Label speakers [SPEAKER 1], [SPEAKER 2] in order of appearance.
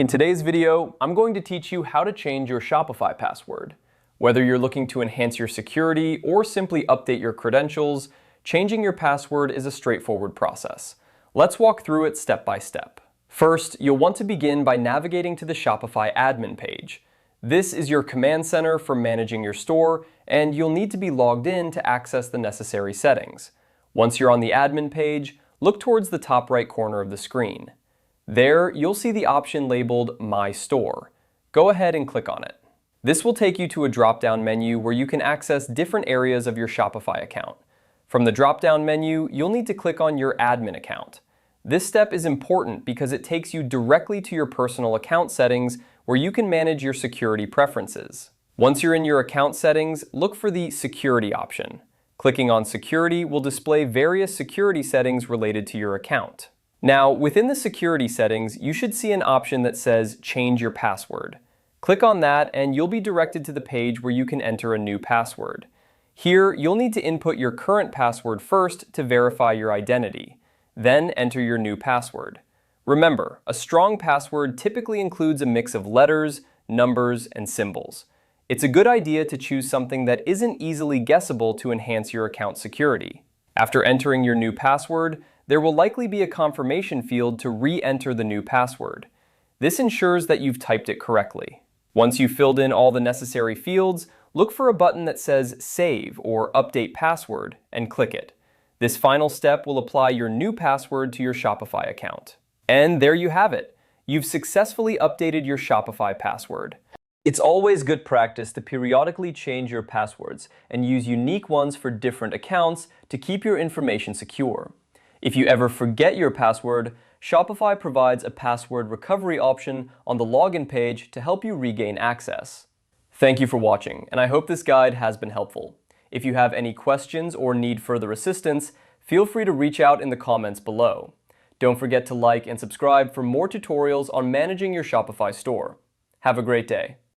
[SPEAKER 1] In today's video, I'm going to teach you how to change your Shopify password. Whether you're looking to enhance your security or simply update your credentials, changing your password is a straightforward process. Let's walk through it step by step. First, you'll want to begin by navigating to the Shopify admin page. This is your command center for managing your store, and you'll need to be logged in to access the necessary settings. Once you're on the admin page, look towards the top right corner of the screen. There, you'll see the option labeled My Store. Go ahead and click on it. This will take you to a drop-down menu where you can access different areas of your Shopify account. From the drop-down menu, you'll need to click on your admin account. This step is important because it takes you directly to your personal account settings where you can manage your security preferences. Once you're in your account settings, look for the Security option. Clicking on Security will display various security settings related to your account. Now, within the security settings, you should see an option that says Change Your Password. Click on that and you'll be directed to the page where you can enter a new password. Here, you'll need to input your current password first to verify your identity. Then enter your new password. Remember, a strong password typically includes a mix of letters, numbers, and symbols. It's a good idea to choose something that isn't easily guessable to enhance your account security. After entering your new password, there will likely be a confirmation field to re-enter the new password. This ensures that you've typed it correctly. Once you've filled in all the necessary fields, look for a button that says Save or Update Password and click it. This final step will apply your new password to your Shopify account. And there you have it. You've successfully updated your Shopify password. It's always good practice to periodically change your passwords and use unique ones for different accounts to keep your information secure. If you ever forget your password, Shopify provides a password recovery option on the login page to help you regain access. Thank you for watching, and I hope this guide has been helpful. If you have any questions or need further assistance, feel free to reach out in the comments below. Don't forget to like and subscribe for more tutorials on managing your Shopify store. Have a great day.